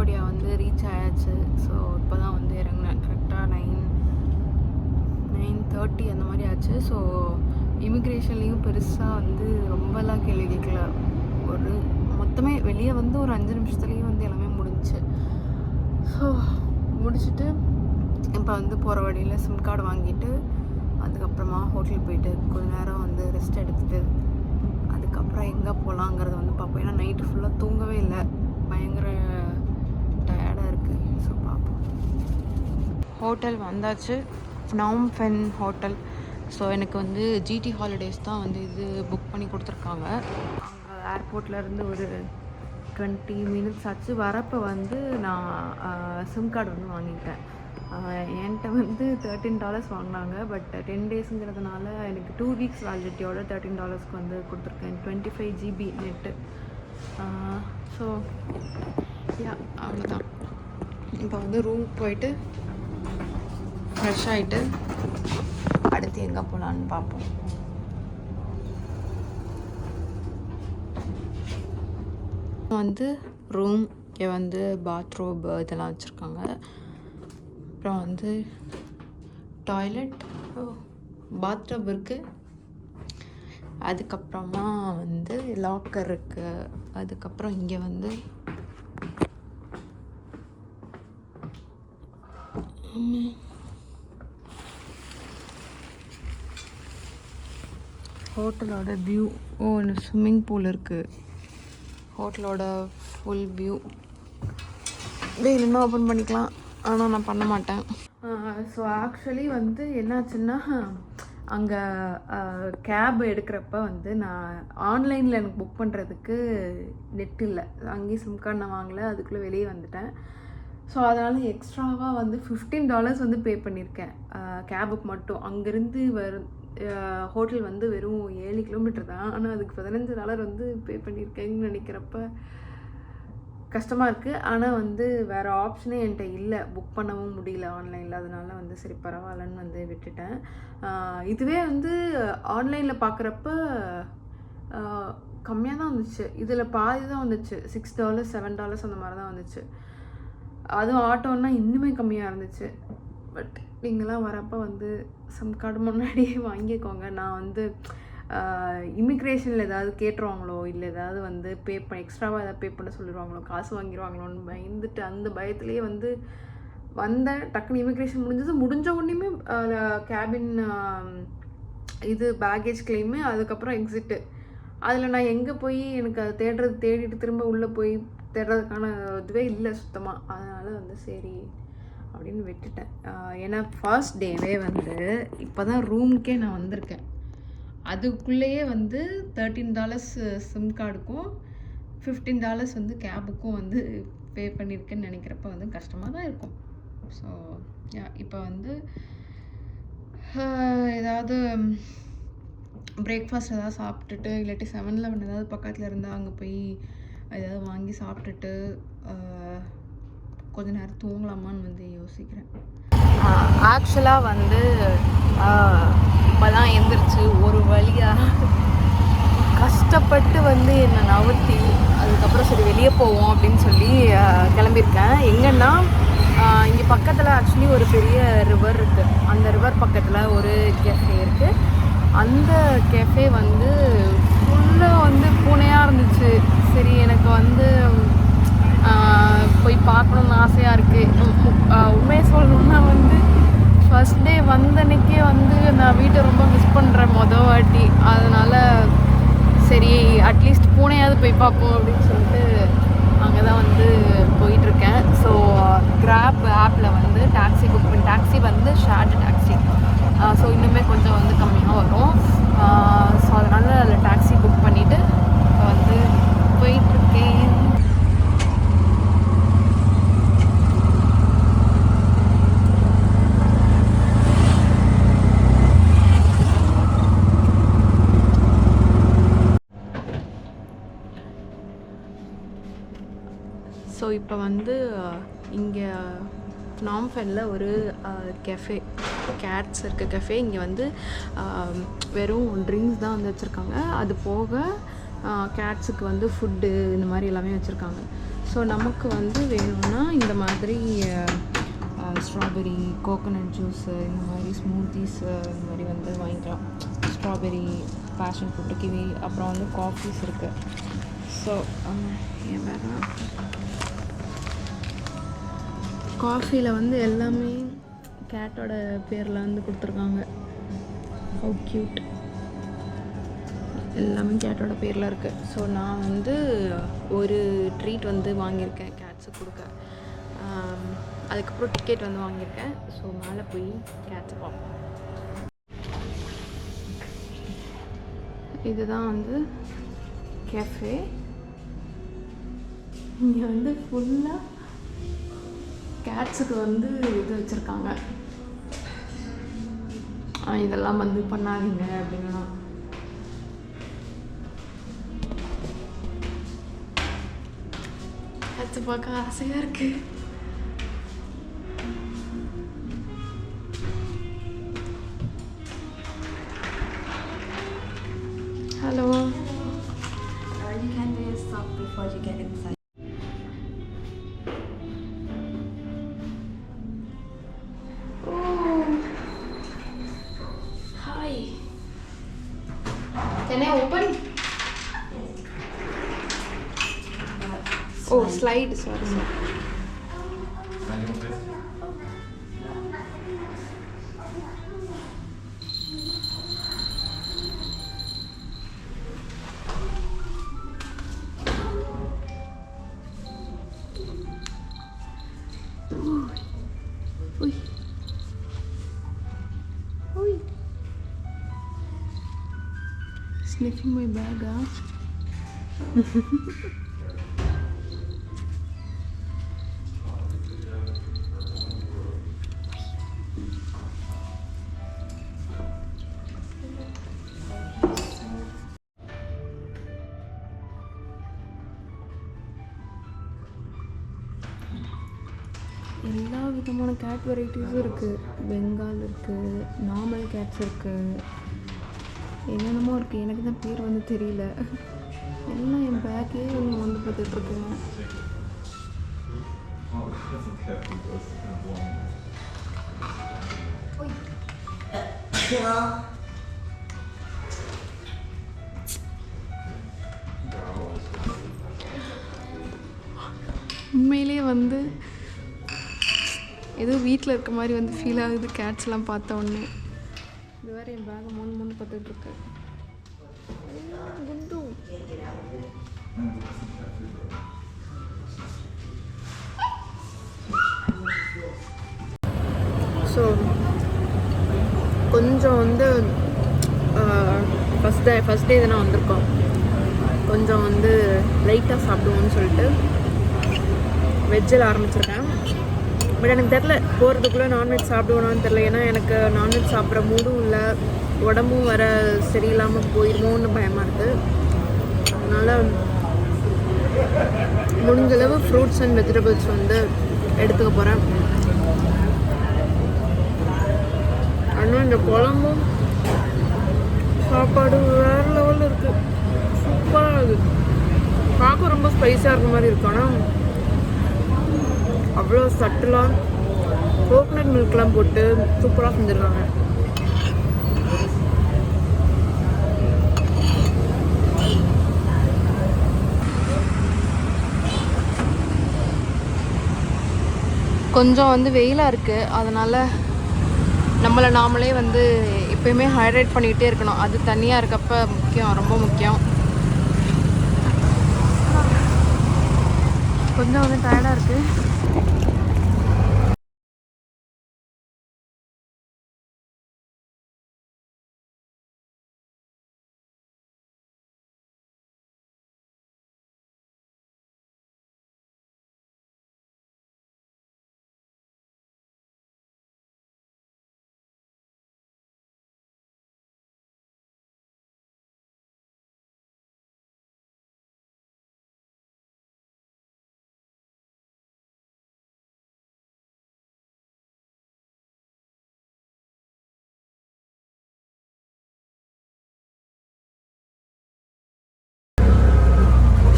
Cambodia வந்து reach ஆயாச்சு. So இப்போ தான் வந்து இறங்கினேன். கரெக்டாக 9:30 அந்த மாதிரி ஆச்சு. ஸோ இமிக்ரேஷன்லேயும் பெருசாக வந்து ரொம்பலாம் கேள்வி கேட்கல. ஒரு மொத்தமே வெளியே வந்து ஒரு 5 நிமிஷத்துலேயும் வந்து எல்லாமே முடிஞ்சிச்சு. ஸோ முடிச்சுட்டு இப்போ வந்து போகிற வழியில் சிம் கார்டு வாங்கிட்டு அதுக்கப்புறமா ஹோட்டல் போயிட்டு கொஞ்ச நேரம் வந்து ரெஸ்ட் எடுத்துகிட்டு அதுக்கப்புறம் எங்கே போகலாங்கிறத வந்து பார்ப்போம். ஏன்னா நைட்டு ஃபுல்லாக தூங்கவே இல்லை, பயங்கர டயர்டாக இருக்குது. ஸோ பார்ப்போம். ஹோட்டல் வந்தாச்சு, ஃப்னாம் ஃபென் ஹோட்டல். ஸோ எனக்கு வந்து ஜிடி ஹாலிடேஸ் தான் வந்து இது புக் பண்ணி கொடுத்துருக்காங்க. அங்கே ஏர்போர்ட்லேருந்து ஒரு 20 மினிட்ஸ் ஆச்சு. வரப்போ வந்து நான் சிம் கார்டு வந்து வாங்கிட்டேன். என்கிட்ட வந்து $13 வாங்கினாங்க. பட் 10 டேஸுங்கிறதுனால எனக்கு 2 வீக்ஸ் வேலிடிட்டியோட $13 வந்து கொடுத்துருக்கேன். 25 GB நெட்டு. ஸோ யா அவ்வளோதான். இப்போ வந்து ரூமுக்கு போயிட்டு ஃப்ரெஷ் ஆகிட்டு அடுத்து எங்கே போகலான்னு பார்ப்போம். வந்து ரூம் வந்து பாத்ரூம் இதெல்லாம் வச்சுருக்காங்க. அப்புறம் வந்து டாய்லெட், பாத்ரூம் இருக்குது. அதுக்கப்புறமா வந்து லாக்கர் இருக்குது. அதுக்கப்புறம் இங்கே வந்து ஹோட்டலோட வியூ. ஸ்விம்மிங் பூல் இருக்குது. ஹோட்டலோட ஃபுல் வியூ வேணும்னா ஓப்பன் பண்ணிக்கலாம், ஆனால் நான் பண்ண மாட்டேன். ஸோ ஆக்சுவலி வந்து என்னாச்சுன்னா, அங்கே கேப் எடுக்கிறப்ப வந்து நான் ஆன்லைனில் எனக்கு புக் பண்ணுறதுக்கு நெட் இல்லை. அங்கேயும் சிம் கார்டு நான் வாங்கலை, அதுக்குள்ளே வெளியே வந்துட்டேன். ஸோ அதனால் எக்ஸ்ட்ராவாக வந்து $15 வந்து பே பண்ணியிருக்கேன் கேபுக்கு மட்டும். அங்கேருந்து ஹோட்டல் வந்து வெறும் 7 கிலோமீட்டர் தான், ஆனால் அதுக்கு $15 வந்து பே பண்ணியிருக்கேன்னு நினைக்கிறப்ப கஷ்டமாக இருக்குது. ஆனால் வந்து வேறு ஆப்ஷனே என்கிட்ட இல்லை, புக் பண்ணவும் முடியல ஆன்லைனில். அதனால வந்து சரி பரவாயில்லன்னு வந்து விட்டுட்டேன். இதுவே வந்து ஆன்லைனில் பார்க்குறப்ப கம்மியாக தான் வந்துச்சு. இதில் பாதி தான் வந்துச்சு, $6 $7 அந்த மாதிரி தான் வந்துச்சு. அதுவும் ஆட்டோன்னா இன்னுமே கம்மியாக இருந்துச்சு. பட் நீங்களாம் வரப்போ வந்து சிம் கார்டு முன்னாடியே வாங்கிக்கோங்க. நான் வந்து இமிக்ரேஷனில் ஏதாவது கேட்டுருவாங்களோ, இல்லை ஏதாவது வந்து எக்ஸ்ட்ராவாக ஏதாவது பே பண்ண சொல்லிடுவாங்களோ, காசு வாங்கிடுவாங்களோன்னு பயந்துட்டு அந்த பயத்துலேயே வந்து வந்தேன். டக்குன்னு இமிக்ரேஷன் முடிஞ்ச உடனேயுமே கேபின் இது பேகேஜ் கிளைமு, அதுக்கப்புறம் எக்ஸிட்டு. அதில் நான் எங்கே போய் எனக்கு அதை தேடிட்டு திரும்ப உள்ளே போய் தேடுறதுக்கான இதுவே இல்லை சுத்தமாக. அதனால் வந்து சரி அப்படின்னு விட்டுட்டேன். ஏன்னா ஃபர்ஸ்ட் டேவே வந்து இப்போ தான் ரூமுக்கே நான் வந்திருக்கேன். அதுக்குள்ளேயே வந்து $13 சிம் கார்டுக்கும் $15 வந்து கேபுக்கும் வந்து பே பண்ணியிருக்கேன்னு நினைக்கிறப்ப வந்து கஷ்டமாக தான் இருக்கும். ஸோ இப்போ வந்து ஏதாவது பிரேக்ஃபாஸ்ட் ஏதாவது சாப்பிட்டுட்டு, இல்லாட்டி 7-Eleven ஏதாவது பக்கத்தில் இருந்தால் அங்கே போய் ஏதாவது வாங்கி சாப்பிட்டுட்டு கொஞ்ச நேரம் தூங்கலாமான்னு வந்து யோசிக்கிறேன். ஆக்சுவலாக வந்து இப்போ தான் எந்திரிச்சு ஒரு வழியாக கஷ்டப்பட்டு வந்து என்னை நவுத்தி அதுக்கப்புறம் சரி வெளியே போவோம் அப்படின்னு சொல்லி கிளம்பியிருக்கேன். எங்கன்னா இங்கே பக்கத்தில் ஆக்சுவலி ஒரு பெரிய ரிவர் இருக்குது. அந்த ரிவர் பக்கத்தில் ஒரு கெஃபே இருக்குது. அந்த கெஃபே வந்து ஃபுல்லாக வந்து பூனையாக இருந்துச்சு. சரி எனக்கு வந்து போய் பார்க்கணுன்னு ஆசையாக இருக்குது. உண்மையை சொல்லணுன்னா வந்து ஃபஸ்ட் டே வந்தன்னைக்கே வந்து நான் வீட்டை ரொம்ப மிஸ் பண்ணுறேன் மொதல் வாட்டி. அதனால் சரி அட்லீஸ்ட் பூனையாவது போய் பார்ப்போம் அப்படின்னு சொல்லிட்டு அங்கே தான் வந்து போயிட்டுருக்கேன். ஸோ கிராப் ஆப்பில் வந்து டாக்ஸி புக் பண்ணி, டாக்ஸி வந்து ஷேர்டு டாக்ஸி. ஸோ இன்னுமே கொஞ்சம் வந்து கம்மியாக வரும். ஸோ அதனால் அதில் டாக்ஸி புக் பண்ணிவிட்டு வந்து போயிட்டுருக்கேன். ஸோ இப்போ வந்து இங்கே ஃப்னாம் ஃபென்னில் ஒரு கெஃபே, கேட்ஸ் இருக்க கெஃபே. இங்கே வந்து வெறும் ட்ரிங்க்ஸ் தான் வந்து வச்சுருக்காங்க. அது போக கேட்ஸுக்கு வந்து ஃபுட்டு இந்த மாதிரி எல்லாமே வச்சுருக்காங்க. ஸோ நமக்கு வந்து வேணும்னா இந்த மாதிரி ஸ்ட்ராபெரி, கோகோனட் ஜூஸு, இந்த மாதிரி ஸ்மூத்திஸு இந்த மாதிரி வந்து வாங்கிக்கலாம். ஸ்ட்ராபெரி, பேஷன் ஃப்ரூட்டு, கிவி, அப்புறம் வந்து காஃபீஸ் இருக்குது. ஸோ என் வேறு காஃபியில் வந்து எல்லாமே கேட்டோட பேரில் வந்து கொடுத்துருக்காங்க. ஹவ் க்யூட், எல்லாமே கேட்டோட பேரில் இருக்குது. ஸோ நான் வந்து ஒரு ட்ரீட் வந்து வாங்கியிருக்கேன் கேட்ஸுக்கு கொடுக்க. அதுக்கப்புறம் டிக்கெட் வந்து வாங்கியிருக்கேன். ஸோ மேலே போய் கேட்ஸை பார்ப்போம். இதுதான் வந்து கேஃபே. இங்கே வந்து ஃபுல்லாக கேட்ஸுக்கு வந்து இது வச்சுருக்காங்க. இதெல்லாம் வந்து பண்ணாதீங்க அப்படின்னா. கேட்ஸை பார்க்க ஆசையாக இருக்குது. Hello. You can do your stuff before you get inside. Hi. Can I open? Oh, slide. Sorry. Sniffing my bag, huh? எல்லா விதமான கேட் வெரைட்டிஸும் இருக்குது. பெங்கால் இருக்குது, நார்மல் கேட்ஸ் இருக்குது, என்னென்னமோ இருக்குது. எனக்கு தான் பேர் வந்து தெரியல. எல்லாம் என் பேக்கே வந்து பார்த்துட்ருக்குங்க. உண்மையிலே வந்து ஏதோ வீட்டில் இருக்க மாதிரி வந்து ஃபீல் ஆகுது கேட்ஸ்லாம் பார்த்த உடனே. இது வேறு என் பேக்கை மூணு பார்த்துட்ருக்கு. குண்டு. ஸோ கொஞ்சம் வந்து ஃபஸ்ட் டே தானே வந்திருக்கோம். கொஞ்சம் வந்து லைட்டாக சாப்பிடுவோம்னு சொல்லிட்டு வெஜ்ஜில் ஆரம்பிச்சிருக்கேன். பட் எனக்கு தெரில போகிறதுக்குள்ளே நான்வெஜ் சாப்பிடுவோனான்னு தெரில. ஏன்னா எனக்கு நான்வெஜ் சாப்பிட்ற மூடும் இல்லை, உடம்பும் வர சரியில்லாமல் போயிடுமோன்னு பயமாக இருக்குது. அதனால் முடிஞ்சளவு ஃப்ரூட்ஸ் அண்ட் வெஜிடபிள்ஸ் வந்து எடுத்துக்க போகிறேன். ஆனால் இந்த குழம்பும் சாப்பாடு வேறு லெவலில் இருக்குது. சூப்பராக இருக்குது. பார்க்க ரொம்ப ஸ்பைஸாக இருக்க மாதிரி இருக்கும். ஆனால் அவ்வளோ சட்டிலாக கோகனட் மில்க்லாம் போட்டு சூப்பராக செஞ்சுருக்காங்க. கொஞ்சம் வந்து வெயிலாக இருக்குது. அதனால் நம்மளை நாமளே வந்து எப்பயுமே ஹைட்ரேட் பண்ணிக்கிட்டே இருக்கணும். அது தனியாக இருக்கப்போ முக்கியம், ரொம்ப முக்கியம். கொஞ்சம் வந்து டயர்டாக இருக்குது.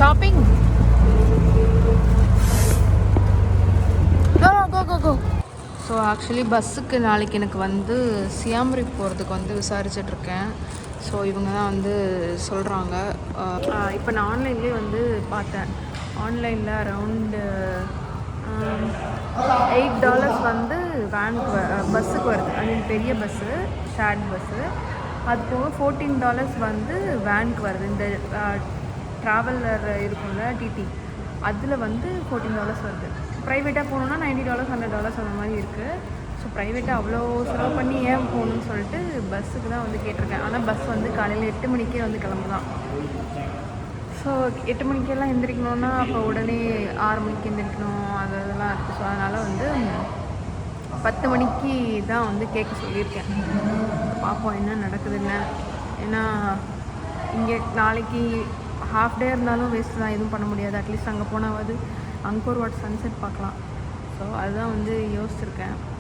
ஷாப்பிங். கோ. ஸோ ஆக்சுவலி பஸ்ஸுக்கு நாளைக்கு எனக்கு வந்து சியாம் ரீப் போகிறதுக்கு வந்து விசாரிச்சிட்ருக்கேன். ஸோ இவங்க தான் வந்து சொல்கிறாங்க. இப்போ நான் ஆன்லைன்லேயே வந்து பார்த்தேன். ஆன்லைனில் அரவுண்டு $8 வந்து வேனுக்கு பஸ்ஸுக்கு வருது. ஐ மீன் பெரிய பஸ்ஸு, ஷேர்ட் பஸ்ஸு. அது போக $14 வந்து வேனுக்கு வருது. இந்த ட்ராவலர் இருக்கும்ல டிடி, அதில் வந்து $14 வருது. ப்ரைவேட்டாக போகணுன்னா $90 $100 அந்த மாதிரி இருக்குது. ஸோ ப்ரைவேட்டாக அவ்வளோ செலவு பண்ணி ஏன் போகணுன்னு சொல்லிட்டு பஸ்ஸுக்கு தான் வந்து கேட்டிருக்கேன். ஆனால் பஸ் வந்து காலையில் 8 மணிக்கே வந்து கிளம்புதான். ஸோ 8 மணிக்கெல்லாம் எந்திரிக்கணுன்னா அப்போ உடனே 6 மணிக்கு எந்திரிக்கணும், அதெல்லாம் இருக்குது. ஸோ அதனால் வந்து 10 மணிக்கு தான் வந்து கேட்க சொல்லியிருக்கேன். பார்ப்போம் என்ன நடக்குதுன்னு. ஏன்னா இங்கே நாளைக்கு ஹாஃப் டே இருந்தாலும் வேஸ்ட்டு தான், எதுவும் பண்ண முடியாது. அட்லீஸ்ட் அங்கே போனாவது அங்கோர் வாட் சன்செட் பார்க்கலாம். ஸோ அதுதான் வந்து யோசிச்சிருக்கேன்.